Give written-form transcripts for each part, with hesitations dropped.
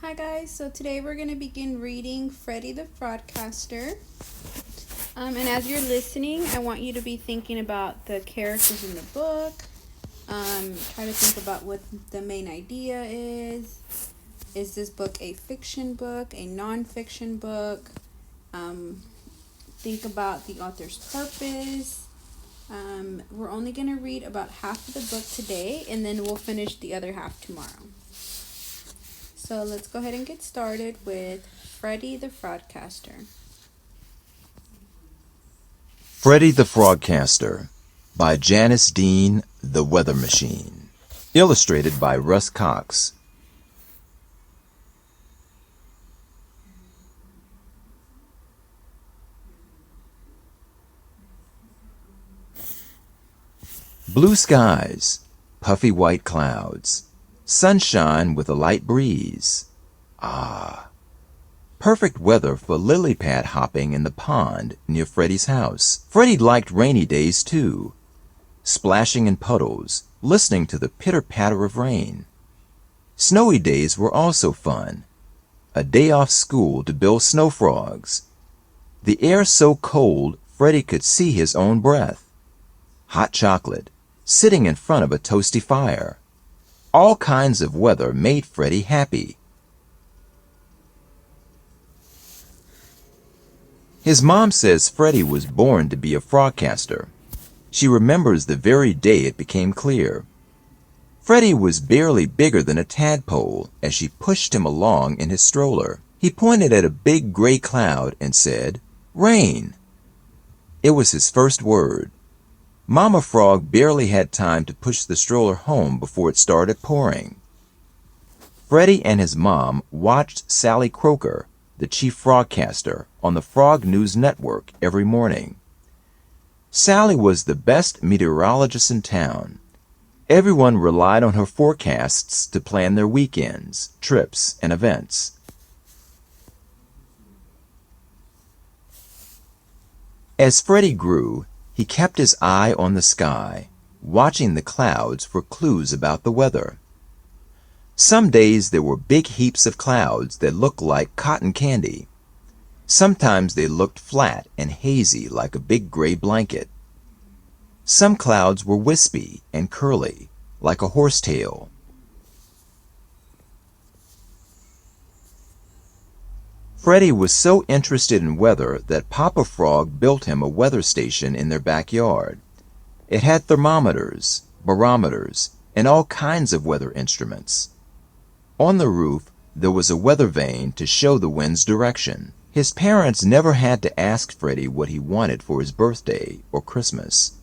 Hi guys, so today we're going to begin reading Freddy the Frogcaster. And as you're listening, I want you to be thinking about the characters in the book. Try to think about what the main idea is. Is this book a fiction book, a non-fiction book? Think about the author's purpose. We're only going to read about half of the book today, and then we'll finish the other half tomorrow. So let's go ahead and get started with Freddy the Frogcaster. Freddy the Frogcaster by Janice Dean, The Weather Machine. Illustrated by Russ Cox. Blue skies, puffy white clouds, sunshine with a light breeze. Perfect weather for lily pad hopping in the pond near Freddy's house. Freddy liked rainy days too, splashing in puddles, listening to the pitter-patter of rain. Snowy days were also fun. A day off school to build snow frogs. The air so cold Freddy could see his own breath. Hot chocolate, sitting in front of a toasty fire. All kinds of weather made Freddy happy. His mom says Freddy was born to be a frogcaster. She remembers the very day it became clear. Freddy was barely bigger than a tadpole as she pushed him along in his stroller. He pointed at a big gray cloud and said, "Rain." It was his first word. Mama Frog barely had time to push the stroller home before it started pouring. Freddy and his mom watched Sally Croaker, the chief frogcaster, on the Frog News Network every morning. Sally was the best meteorologist in town. Everyone relied on her forecasts to plan their weekends, trips, and events. As Freddy grew, he kept his eye on the sky, watching the clouds for clues about the weather. Some days there were big heaps of clouds that looked like cotton candy. Sometimes they looked flat and hazy like a big gray blanket. Some clouds were wispy and curly, like a horsetail. Freddy was so interested in weather that Papa Frog built him a weather station in their backyard. It had thermometers, barometers, and all kinds of weather instruments. On the roof, there was a weather vane to show the wind's direction. His parents never had to ask Freddy what he wanted for his birthday or Christmas.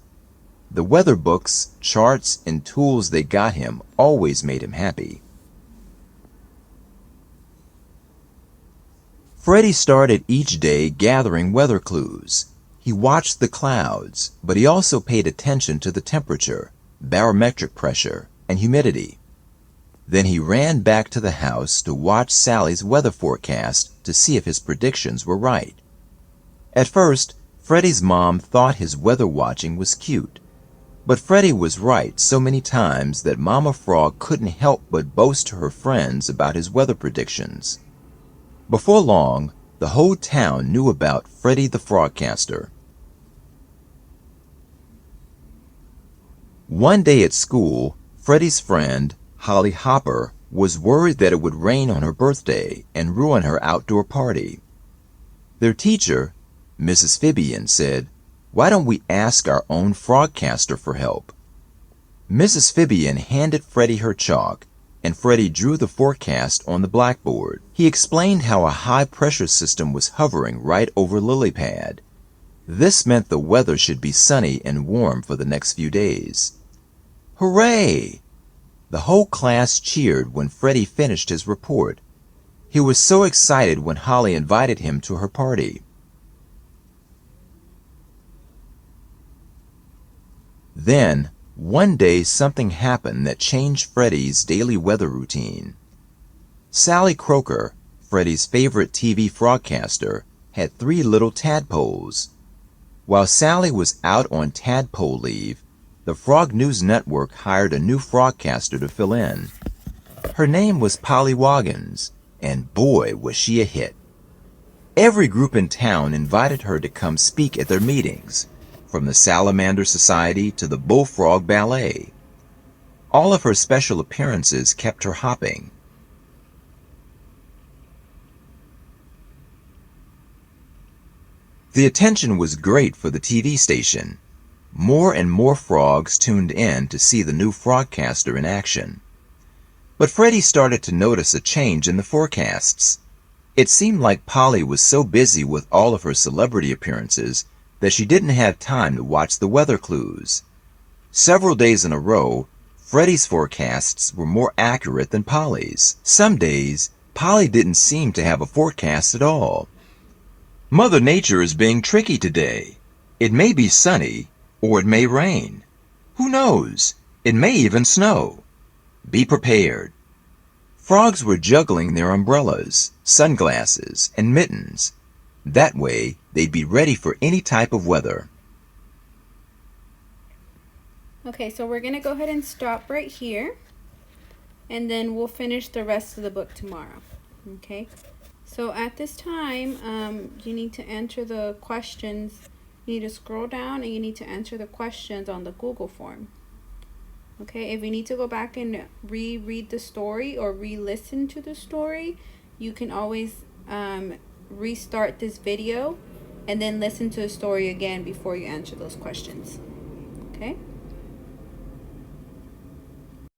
The weather books, charts, and tools they got him always made him happy. Freddy started each day gathering weather clues. He watched the clouds, but he also paid attention to the temperature, barometric pressure, and humidity. Then he ran back to the house to watch Sally's weather forecast to see if his predictions were right. At first, Freddy's mom thought his weather watching was cute, but Freddy was right so many times that Mama Frog couldn't help but boast to her friends about his weather predictions. Before long, the whole town knew about Freddy the Frogcaster. One day at school, Freddy's friend, Holly Hopper, was worried that it would rain on her birthday and ruin her outdoor party. Their teacher, Mrs. Fibian, said, "Why don't we ask our own frogcaster for help?" Mrs. Fibian handed Freddy her chalk, and Freddy drew the forecast on the blackboard. He explained how a high-pressure system was hovering right over Lilypad. This meant the weather should be sunny and warm for the next few days. Hooray! The whole class cheered when Freddy finished his report. He was so excited when Holly invited him to her party. Then, one day something happened that changed Freddy's daily weather routine. Sally Croaker, Freddy's favorite TV frogcaster, had 3 little tadpoles. While Sally was out on tadpole leave, the Frog News Network hired a new frogcaster to fill in. Her name was Polly Woggins. and boy, was she a hit. Every group in town invited her to come speak at their meetings, from the Salamander Society to the Bullfrog Ballet. All of her special appearances kept her hopping. The attention was great for the TV station. More and more frogs tuned in to see the new Frogcaster in action. But Freddy started to notice a change in the forecasts. It seemed like Polly was so busy with all of her celebrity appearances that she didn't have time to watch the weather clues. Several days in a row, Freddy's forecasts were more accurate than Polly's. Some days, Polly didn't seem to have a forecast at all. Mother Nature is being tricky today. It may be sunny, or it may rain. Who knows? It may even snow. Be prepared. Frogs were juggling their umbrellas, sunglasses, and mittens. That way, they'd be ready for any type of weather. Okay, so we're going to go ahead and stop right here, and then we'll finish the rest of the book tomorrow. Okay, so at this time, you need to answer the questions. You need to scroll down and you need to answer the questions on the Google form. Okay, if you need to go back and reread the story or re-listen to the story, you can always restart this video and then listen to the story again before you answer those questions. Okay?